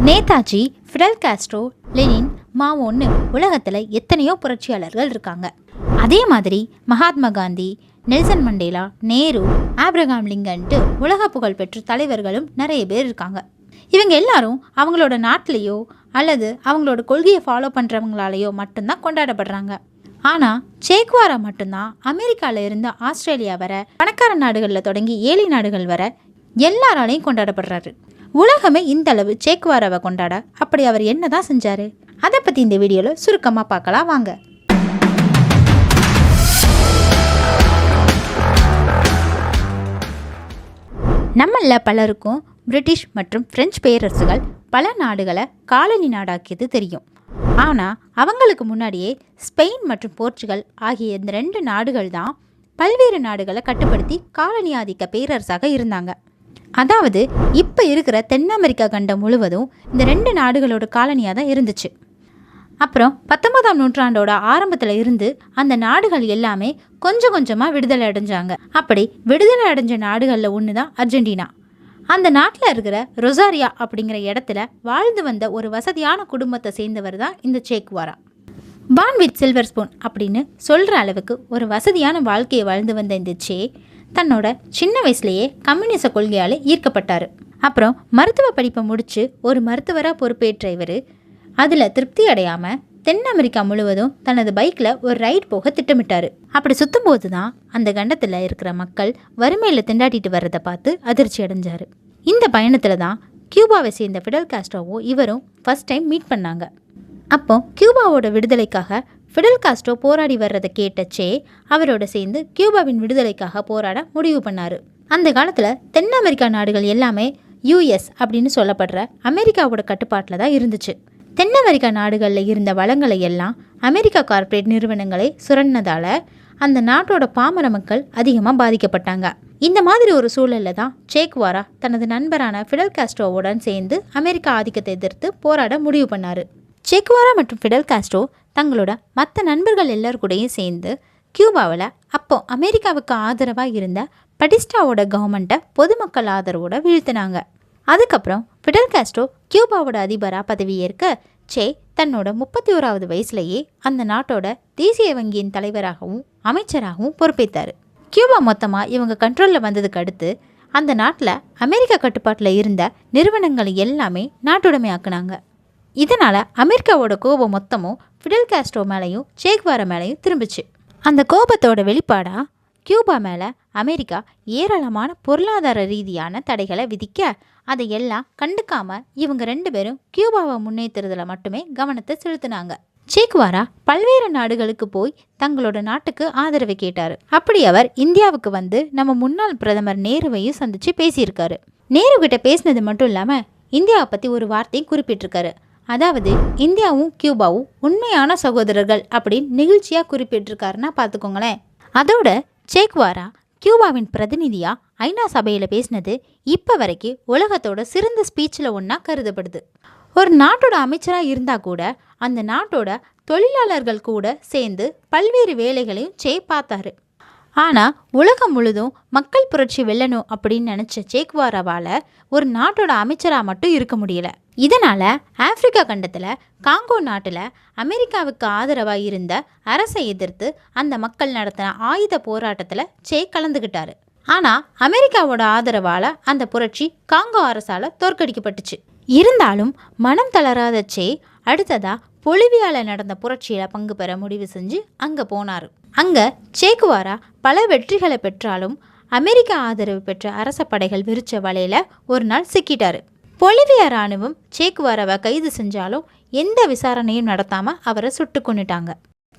Netaji, Fidel Castro, Lenin, மாவோன்னு உலகத்தில் எத்தனையோ புரட்சியாளர்கள் இருக்காங்க. அதே மாதிரி Mahatma Gandhi, Nelson Mandela, Nehru, Abraham லிங்கன்ட்டு உலக புகழ் பெற்ற தலைவர்களும் நிறைய பேர் இருக்காங்க. இவங்க எல்லாரும் அவங்களோட நாட்டிலேயோ அல்லது அவங்களோட கொள்கையை ஃபாலோ பண்ணுறவங்களாலேயோ மட்டும்தான் கொண்டாடப்படுறாங்க. ஆனால் சேக்வாரா மட்டும்தான் அமெரிக்காவில் இருந்து ஆஸ்திரேலியா வர, பணக்கார நாடுகளில் தொடங்கி ஏழை நாடுகள் வர எல்லாராலையும் கொண்டாடப்படுறாரு. உலகமே இந்த அளவு சேக்வாராவை கொண்டாட அப்படி அவர் என்னதான் செஞ்சாரு? அதை பற்றி இந்த வீடியோவில் சுருக்கமாக பார்க்கலாம் வாங்க. நம்மள பலருக்கும் பிரிட்டிஷ் மற்றும் பிரெஞ்சு பேரரசுகள் பல நாடுகளை காலனி நாடாக்கியது தெரியும். ஆனால் அவங்களுக்கு முன்னாடியே ஸ்பெயின் மற்றும் போர்ச்சுகல் ஆகிய இந்த 2 நாடுகள் தான் பல்வேறு நாடுகளை கட்டுப்படுத்தி காலனி ஆதிக்க பேரரசாக இருந்தாங்க. அதாவது இப்போ இருக்கிற தென் அமெரிக்கா கண்டம் முழுவதும் இந்த 2 நாடுகளோட காலனியாக தான் இருந்துச்சு. அப்புறம் 19ஆம் நூற்றாண்டோட ஆரம்பத்தில் இருந்து அந்த நாடுகள் எல்லாமே கொஞ்சம் கொஞ்சமாக விடுதலை அடைஞ்சாங்க. அப்படி விடுதலை அடைஞ்ச நாடுகளில் ஒன்று தான் அர்ஜென்டினா. அந்த நாட்டில் இருக்கிற ரொசாரியா அப்படிங்கிற இடத்துல வாழ்ந்து வந்த ஒரு வசதியான குடும்பத்தை சேர்ந்தவர் தான் இந்த Che Guevara. Porn with silver spoon அப்படின்னு சொல்கிற அளவுக்கு ஒரு வசதியான வாழ்க்கையை வாழ்ந்து வந்த இந்த சே தன்னோட சின்ன வயசுலேயே கம்யூனிச கொள்கையால் ஈர்க்கப்பட்டார். அப்புறம் மருத்துவ படிப்பை முடித்து ஒரு மருத்துவராக பொறுப்பேற்ற இவர் அதில் திருப்தி அடையாமல் தென் அமெரிக்கா முழுவதும் தனது பைக்கில் ஒரு ரைட் போக திட்டமிட்டார். அப்படி சுற்றும்போது தான் அந்த கண்டத்தில் இருக்கிற மக்கள் வறுமையில் திண்டாட்டிட்டு வர்றதை பார்த்து அதிர்ச்சி அடைஞ்சார். இந்த பயணத்தில் தான் கியூபாவை சேர்ந்த ஃபிடல் காஸ்ட்ரோவும் இவரும் ஃபர்ஸ்ட் டைம் மீட் பண்ணாங்க. அப்போ கியூபாவோட விடுதலைக்காக ஃபிடல் காஸ்ட்ரோ போராடி வர்றதை கேட்ட சே அவரோட சேர்ந்து கியூபாவின் விடுதலைக்காக போராட முடிவு பண்ணார். அந்த காலத்தில் தென் அமெரிக்கா நாடுகள் எல்லாமே யூஎஸ் அப்படின்னு சொல்லப்படுற அமெரிக்காவோட கட்டுப்பாட்டில் தான் இருந்துச்சு. தென் அமெரிக்கா நாடுகளில் இருந்த வளங்களை எல்லாம் அமெரிக்கா கார்ப்பரேட் நிறுவனங்களே சுரண்டதால் அந்த நாட்டோட பாமர மக்கள் அதிகமாக பாதிக்கப்பட்டாங்க. இந்த மாதிரி ஒரு சூழலில் தான் சேக்வாரா தனது நண்பரான ஃபிடல் காஸ்ட்ரோவுடன் சேர்ந்து அமெரிக்கா ஆதிக்கத்தை எதிர்த்து போராட முடிவு பண்ணார். சேக்வாரா மற்றும் ஃபிடல் காஸ்ட்ரோ தங்களோட மற்ற நண்பர்கள் எல்லாருக்கூடையும் சேர்ந்து கியூபாவில் அப்போ அமெரிக்காவுக்கு ஆதரவாக இருந்த பட்டிஸ்டாவோட கவர்மெண்ட்டை பொதுமக்கள் ஆதரவோட வீழ்த்தினாங்க. அதுக்கப்புறம் ஃபிடல் காஸ்ட்ரோ கியூபாவோட அதிபராக பதவியேற்க சே தன்னோட 31வது வயசுலேயே அந்த நாட்டோட தேசிய வங்கியின் தலைவராகவும் அமைச்சராகவும் பொறுப்பேற்றார். கியூபா மொத்தமாக இவங்க கண்ட்ரோலில் வந்ததுக்கு அடுத்து அந்த நாட்டில் அமெரிக்கா கட்டுப்பாட்டில் இருந்த நிறுவனங்கள் எல்லாமே நாட்டுடைமையாக்குனாங்க. இதனால் அமெரிக்காவோட கோபம் மொத்தமும் ஃபிடல் காஸ்ட்ரோ மேலேயும் சேக்வாரா மேலேயும் திரும்பிச்சு. அந்த கோபத்தோட வெளிப்பாடாக கியூபா மேலே அமெரிக்கா ஏராளமான பொருளாதார ரீதியான தடைகளை விதிக்க அதையெல்லாம் கண்டுக்காமல் இவங்க 2 பேரும் கியூபாவை முன்னேற்றுறதுல மட்டுமே கவனத்தை செலுத்தினாங்க. சேக்வாரா பல்வேறு நாடுகளுக்கு போய் தங்களோட நாட்டுக்கு ஆதரவு கேட்டார். அப்படி அவர் இந்தியாவுக்கு வந்து நம்ம முன்னாள் பிரதமர் நேருவையும் சந்தித்து பேசியிருக்காரு. நேரு கிட்ட பேசினது மட்டும் இல்லாமல் இந்தியாவை பற்றி ஒரு வார்த்தையும் குறிப்பிட்டிருக்காரு. அதாவது இந்தியாவும் கியூபாவும் உண்மையான சகோதரர்கள் அப்படின்னு நிகழ்ச்சியாக குறிப்பிட்டிருக்காருன்னா பார்த்துக்கோங்களேன். அதோட சேக்வாரா கியூபாவின் பிரதிநிதியாக ஐநா சபையில் பேசினது இப்போ வரைக்கும் உலகத்தோட சிறந்த ஸ்பீச்சில் ஒன்றா கருதப்படுது. ஒரு நாட்டோட அமைச்சராக இருந்தால் கூட அந்த நாட்டோட தொழிலாளர்கள் கூட சேர்ந்து பல்வேறு வேலைகளையும் சே பார்த்தாரு. ஆனால் உலகம் முழுதும் மக்கள் புரட்சி வெல்லணும் அப்படின்னு நினச்ச சேக்வாராவால் ஒரு நாட்டோட அமைச்சராக மட்டும் இருக்க முடியல. இதனால் ஆப்பிரிக்கா கண்டத்தில் காங்கோ நாட்டில் அமெரிக்காவுக்கு ஆதரவாக இருந்த அரசை எதிர்த்து அந்த மக்கள் நடத்தின ஆயுத போராட்டத்தில் சே கலந்துக்கிட்டாரு. ஆனால் அமெரிக்காவோட ஆதரவால் அந்த புரட்சி காங்கோ அரசால் தோற்கடிக்கப்பட்டுச்சு. இருந்தாலும் மனம் தளராத சே அடுத்ததாக பொலிவியாவில் நடந்த புரட்சியில் பங்கு பெற முடிவு செஞ்சு அங்கே போனார். அங்கே சேக்வாரா பல வெற்றிகளை பெற்றாலும் அமெரிக்க ஆதரவு பெற்ற அரச படைகள் விரிச்ச வலையில் ஒரு நாள் சிக்கிட்டாரு. பொலிவியா இராணுவம் சேக்வாராவை கைது செஞ்சாலும் எந்த விசாரணையும் நடத்தாமல் அவரை சுட்டு கொன்னுட்டாங்க.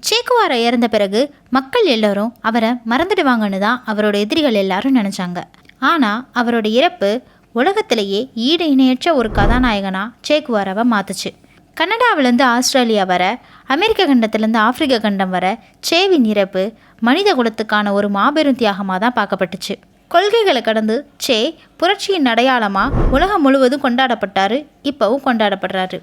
சேக்வாரா இறந்த பிறகு மக்கள் எல்லாரும் அவரை மறந்துடுவாங்கன்னு தான் அவரோட எதிரிகள் எல்லாரும் நினச்சாங்க. ஆனால் அவரோட இறப்பு உலகத்திலேயே ஈடு இணையற்ற ஒரு கதாநாயகனாக சேக்வாராவை மாற்றுச்சு. கனடாவிலேருந்து ஆஸ்திரேலியா வர, அமெரிக்க கண்டத்திலேருந்து ஆப்பிரிக்க கண்டம் வர சேவின் இறப்பு மனித குலத்துக்கான ஒரு மாபெரும் தியாகமாக தான் பார்க்கப்பட்டுச்சு. கொள்கைகளை கடந்து சே புரட்சியின் அடையாளமாக உலகம் முழுவதும் கொண்டாடப்பட்டார். இப்போவும் கொண்டாடப்படுறாரு.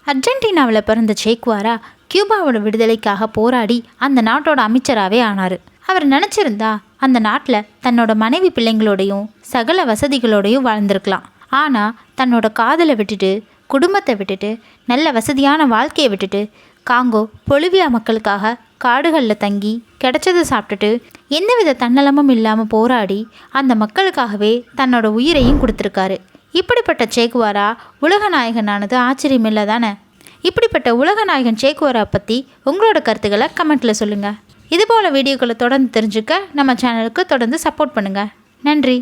அர்ஜென்டினாவில் பிறந்த சேக்வாரா கியூபாவோட விடுதலைக்காக போராடி அந்த நாட்டோட அமைச்சராகவே ஆனார். அவர் நினச்சிருந்தா அந்த நாட்டில் தன்னோட மனைவி பிள்ளைங்களோடையும் சகல வசதிகளோடையும் வாழ்ந்திருக்கலாம். ஆனால் தன்னோட காதலை விட்டுட்டு குடும்பத்தை விட்டுட்டு நல்ல வசதியான வாழ்க்கையை விட்டுட்டு காங்கோ பொலிவியா மக்களுக்காக காடுகளில் தங்கி கிடைச்சதை சாப்பிட்டுட்டு எந்தவித தன்னலமும் இல்லாமல் போராடி அந்த மக்களுக்காகவே தன்னோட உயிரையும் கொடுத்துருக்காரு. இப்படிப்பட்ட சேக்குவாரா உலக நாயகனானது ஆச்சரியமில்லை தானே? இப்படிப்பட்ட உலக நாயகன் சேக்குவாரா பற்றி உங்களோட கருத்துக்களை கமெண்ட்டில் சொல்லுங்கள். இதுபோல் வீடியோக்களை தொடர்ந்து தெரிஞ்சுக்க நம்ம சேனலுக்கு தொடர்ந்து சப்போர்ட் பண்ணுங்கள். நன்றி.